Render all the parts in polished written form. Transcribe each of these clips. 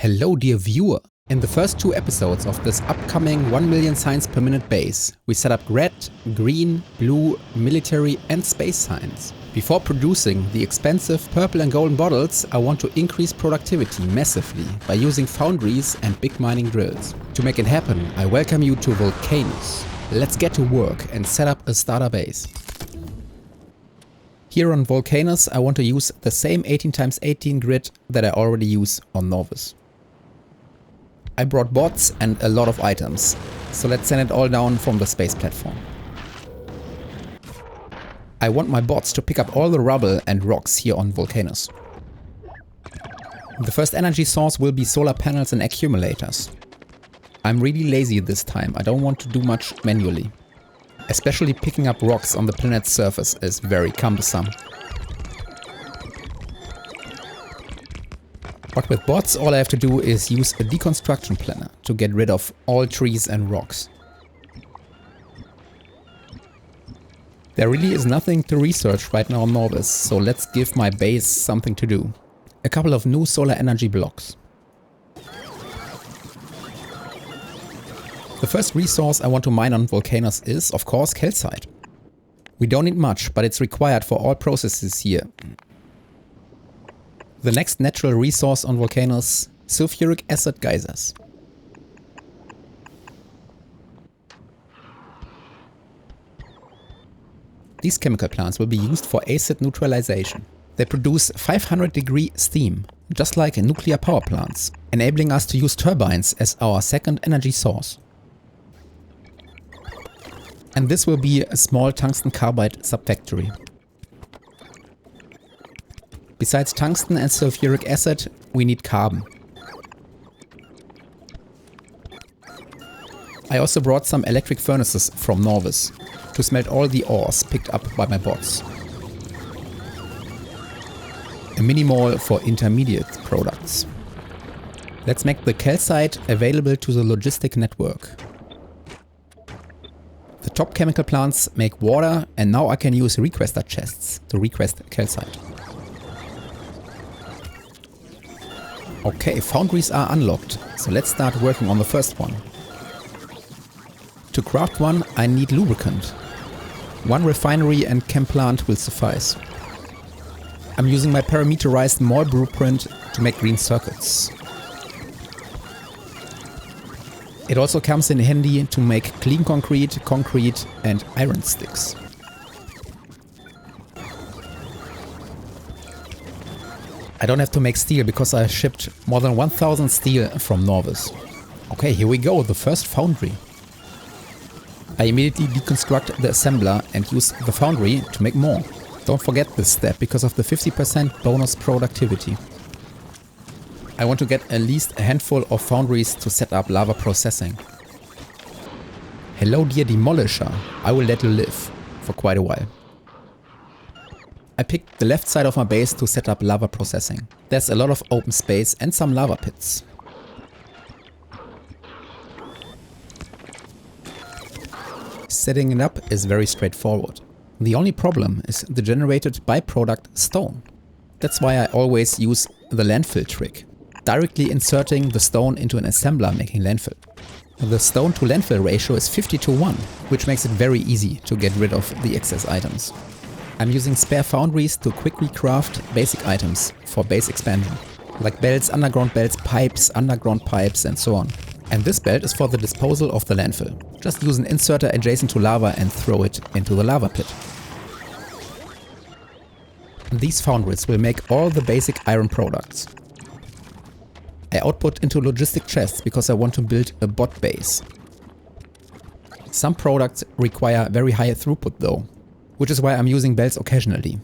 Hello dear viewer! In the first two episodes of this upcoming 1 million signs per minute base, we set up red, green, blue, military and space signs. Before producing the expensive purple and golden bottles, I want to increase productivity massively by using foundries and big mining drills. To make it happen, I welcome you to Vulcanus. Let's get to work and set up a starter base. Here on Vulcanus I want to use the same 18x18 grid that I already use on Novice. I brought bots and a lot of items, so let's send it all down from the space platform. I want my bots to pick up all the rubble and rocks here on Vulcanus. The first energy source will be solar panels and accumulators. I'm really lazy this time, I don't want to do much manually. Especially picking up rocks on the planet's surface is very cumbersome. But with bots all I have to do is use a deconstruction planner to get rid of all trees and rocks. There really is nothing to research right now on Novice, so let's give my base something to do. A couple of new solar energy blocks. The first resource I want to mine on Vulcanus is, of course, calcite. We don't need much, but it's required for all processes here. The next natural resource on Vulcanus, sulfuric acid geysers. These chemical plants will be used for acid neutralization. They produce 500-degree steam, just like nuclear power plants, enabling us to use turbines as our second energy source. And this will be a small tungsten carbide subfactory. Besides tungsten and sulfuric acid, we need carbon. I also brought some electric furnaces from Novice to smelt all the ores picked up by my bots. A mini mall for intermediate products. Let's make the calcite available to the logistic network. The top chemical plants make water, and now I can use requester chests to request calcite. Okay, foundries are unlocked, so let's start working on the first one. To craft one, I need lubricant. One refinery and chem plant will suffice. I'm using my parameterized mall blueprint to make green circuits. It also comes in handy to make clean concrete, concrete and iron sticks. I don't have to make steel because I shipped more than 1000 steel from Novice. Okay, here we go, the first foundry. I immediately deconstruct the assembler and use the foundry to make more. Don't forget this step because of the 50% bonus productivity. I want to get at least a handful of foundries to set up lava processing. Hello dear Demolisher, I will let you live for quite a while. I picked the left side of my base to set up lava processing. There's a lot of open space and some lava pits. Setting it up is very straightforward. The only problem is the generated byproduct stone. That's why I always use the landfill trick, directly inserting the stone into an assembler making landfill. The stone to landfill ratio is 50:1, which makes it very easy to get rid of the excess items. I'm using spare foundries to quickly craft basic items for base expansion, like belts, underground belts, pipes, underground pipes and so on. And this belt is for the disposal of the landfill. Just use an inserter adjacent to lava and throw it into the lava pit. These foundries will make all the basic iron products. I output into logistic chests because I want to build a bot base. Some products require very high throughput though, which is why I'm using belts occasionally.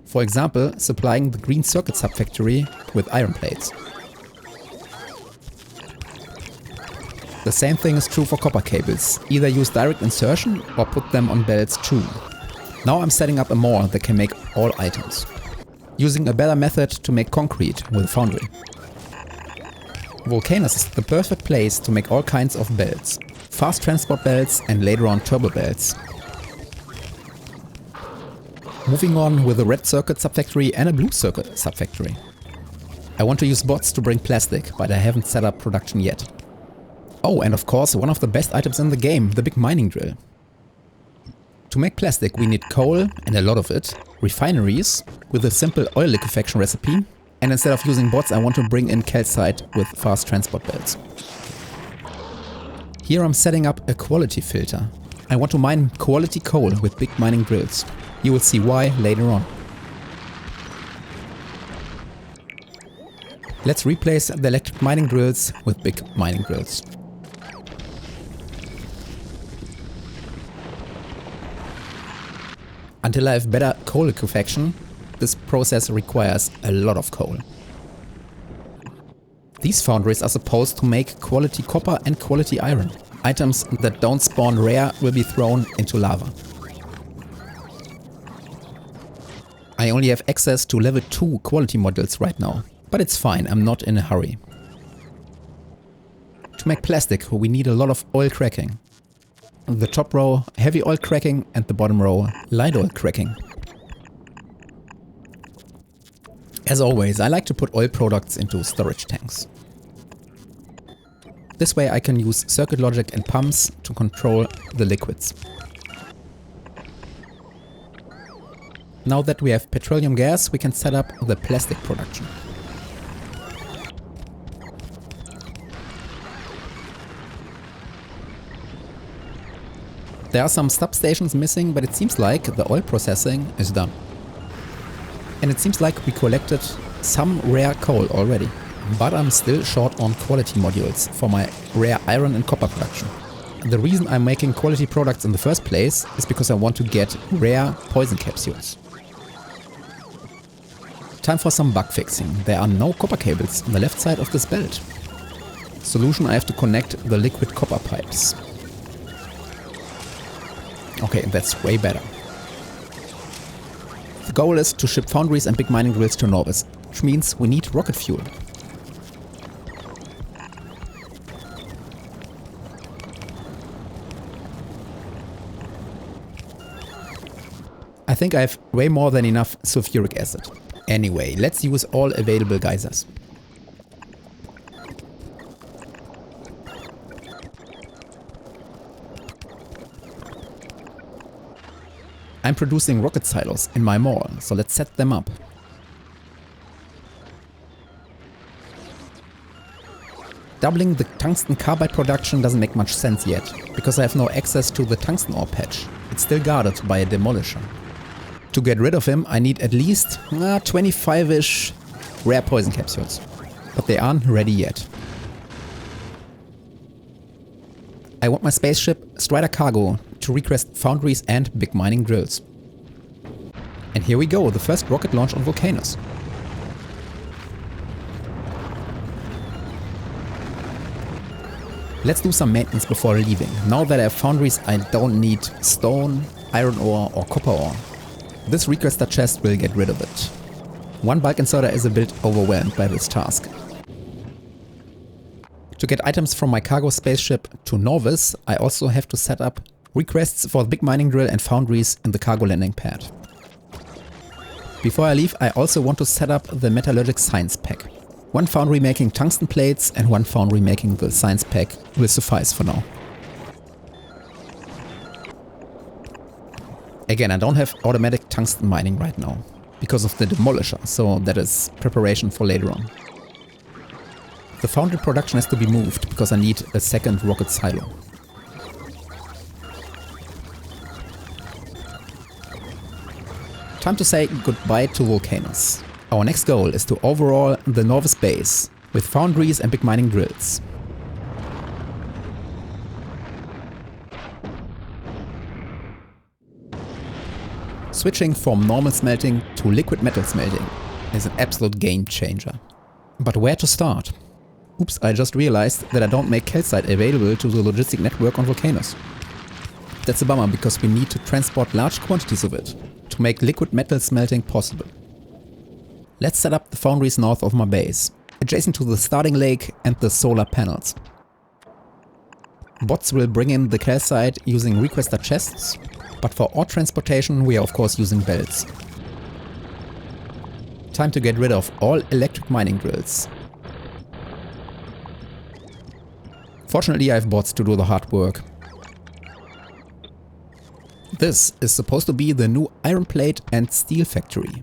For example, supplying the green circuit subfactory with iron plates. The same thing is true for copper cables. Either use direct insertion or put them on belts too. Now I'm setting up a mall that can make all items. Using a better method to make concrete with a foundry. Vulcanus is the perfect place to make all kinds of belts. Fast transport belts and later on turbo belts. Moving on with a red circuit subfactory and a blue circuit subfactory. I want to use bots to bring plastic, but I haven't set up production yet. Oh, and of course, one of the best items in the game, the big mining drill. To make plastic we need coal, and a lot of it, refineries, with a simple oil liquefaction recipe, and instead of using bots I want to bring in calcite with fast transport belts. Here I'm setting up a quality filter. I want to mine quality coal with big mining drills. You will see why later on. Let's replace the electric mining drills with big mining drills. Until I have better coal liquefaction, this process requires a lot of coal. These foundries are supposed to make quality copper and quality iron. Items that don't spawn rare will be thrown into lava. I only have access to level 2 quality modules right now, but it's fine, I'm not in a hurry. To make plastic we need a lot of oil cracking. The top row heavy oil cracking and the bottom row light oil cracking. As always, I like to put oil products into storage tanks. This way I can use circuit logic and pumps to control the liquids. Now that we have petroleum gas, we can set up the plastic production. There are some substations missing, but it seems like the oil processing is done. And it seems like we collected some rare coal already. But I'm still short on quality modules for my rare iron and copper production. The reason I'm making quality products in the first place is because I want to get rare poison capsules. Time for some bug fixing. There are no copper cables on the left side of this belt. Solution, I have to connect the liquid copper pipes. Okay, that's way better. The goal is to ship foundries and big mining drills to Novice, which means we need rocket fuel. I think I have way more than enough sulfuric acid. Anyway, let's use all available geysers. I'm producing rocket silos in my mall, so let's set them up. Doubling the tungsten carbide production doesn't make much sense yet, because I have no access to the tungsten ore patch. It's still guarded by a Demolisher. To get rid of him I need at least 25-ish rare poison capsules, but they aren't ready yet. I want my spaceship Strider Cargo to request foundries and big mining drills. And here we go, the first rocket launch on Vulcanus. Let's do some maintenance before leaving. Now that I have foundries I don't need stone, iron ore or copper ore. This requester chest will get rid of it. One bulk inserter is a bit overwhelmed by this task. To get items from my cargo spaceship to Novice, I also have to set up requests for the big mining drill and foundries in the cargo landing pad. Before I leave, I also want to set up the Metallurgic science pack. One foundry making tungsten plates and one foundry making the science pack will suffice for now. Again, I don't have automatic tungsten mining right now, because of the Demolisher, so that is preparation for later on. The foundry production has to be moved, because I need a second rocket silo. Time to say goodbye to Vulcanus. Our next goal is to overhaul the Novice base, with foundries and big mining drills. Switching from normal smelting to liquid metal smelting is an absolute game changer. But where to start? Oops, I just realized that I don't make calcite available to the logistic network on Vulcanus. That's a bummer, because we need to transport large quantities of it to make liquid metal smelting possible. Let's set up the foundries north of my base, adjacent to the starting lake and the solar panels. Bots will bring in the calcite using requester chests, but for ore transportation we are of course using belts. Time to get rid of all electric mining drills. Fortunately, I have bots to do the hard work. This is supposed to be the new iron plate and steel factory.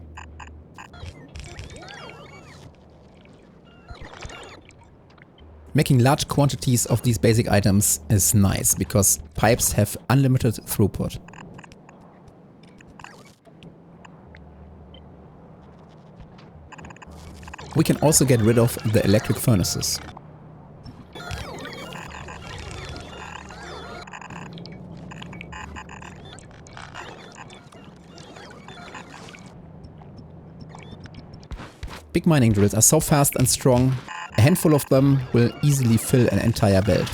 Making large quantities of these basic items is nice, because pipes have unlimited throughput. We can also get rid of the electric furnaces. Big mining drills are so fast and strong, a handful of them will easily fill an entire belt.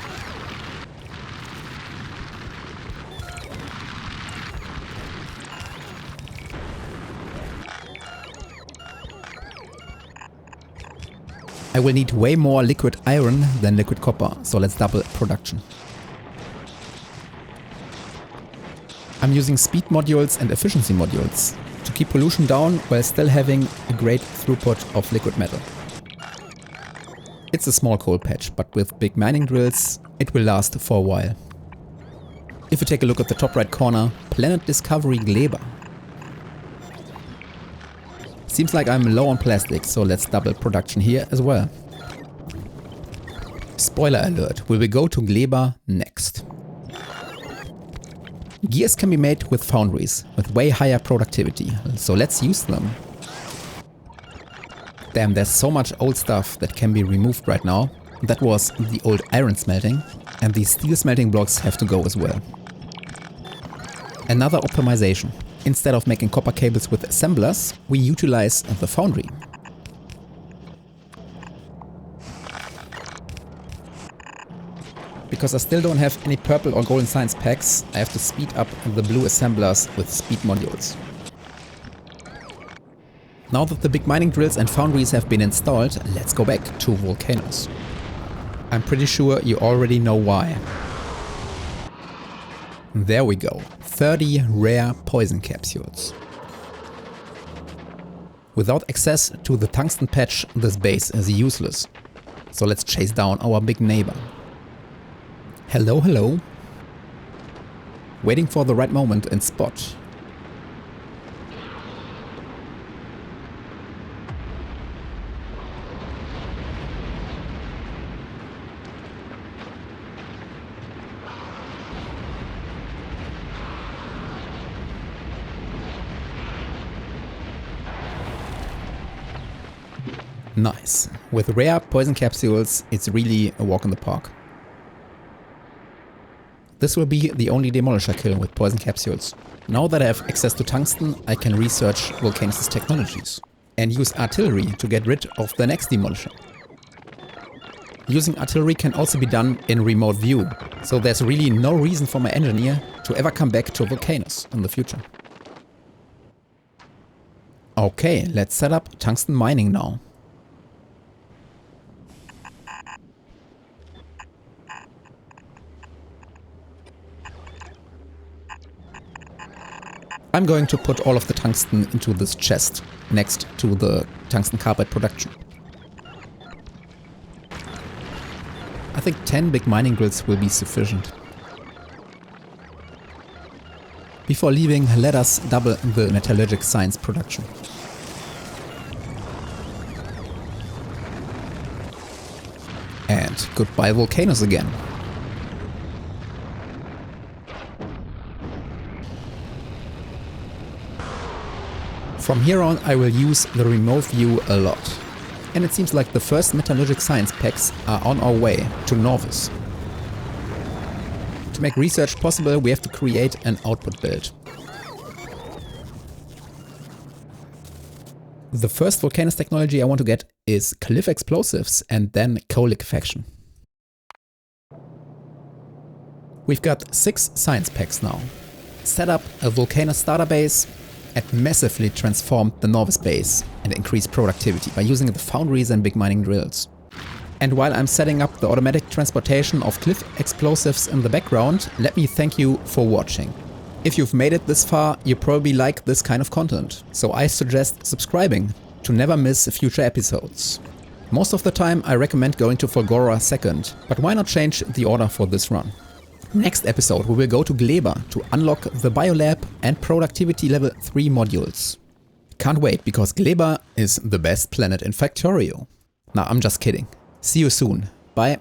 I will need way more liquid iron than liquid copper, so let's double production. I'm using speed modules and efficiency modules to keep pollution down while still having a great throughput of liquid metal. It's a small coal patch, but with big mining drills, it will last for a while. If you take a look at the top right corner, Planet Discovery Gleber. Seems like I'm low on plastic, so let's double production here as well. Spoiler alert, we will go to Gleber next. Gears can be made with foundries, with way higher productivity, so let's use them. Damn, there's so much old stuff that can be removed right now. That was the old iron smelting, and the steel smelting blocks have to go as well. Another optimization. Instead of making copper cables with assemblers, we utilize the foundry. Because I still don't have any purple or golden science packs, I have to speed up the blue assemblers with speed modules. Now that the big mining drills and foundries have been installed, let's go back to Vulcanus. I'm pretty sure you already know why. There we go, 30 rare poison capsules. Without access to the tungsten patch, this base is useless. So let's chase down our big neighbor. Hello, hello. Waiting for the right moment and spot. Nice. With rare poison capsules, it's really a walk in the park. This will be the only Demolisher kill with poison capsules. Now that I have access to tungsten, I can research Vulcanus' technologies and use artillery to get rid of the next Demolisher. Using artillery can also be done in remote view, so there's really no reason for my engineer to ever come back to Vulcanus in the future. Okay, let's set up tungsten mining now. I'm going to put all of the tungsten into this chest, next to the tungsten carbide production. I think 10 big mining drills will be sufficient. Before leaving, let us double the metallurgic science production. And goodbye Vulcanus again. From here on I will use the remote view a lot. And it seems like the first metallurgic science packs are on our way to Novice. To make research possible, we have to create an output build. The first Vulcanus technology I want to get is cliff explosives and then coal liquefaction. We've got 6 science packs now. Set up a Vulcanus starter base and massively transformed the Novice base and increased productivity by using the foundries and big mining drills. And while I'm setting up the automatic transportation of cliff explosives in the background, let me thank you for watching. If you've made it this far, you probably like this kind of content, so I suggest subscribing to never miss future episodes. Most of the time I recommend going to Fulgora second, but why not change the order for this run? Next episode we will go to Gleba to unlock the Biolab and Productivity Level 3 modules. Can't wait, because Gleba is the best planet in Factorio. Nah, I'm just kidding. See you soon. Bye.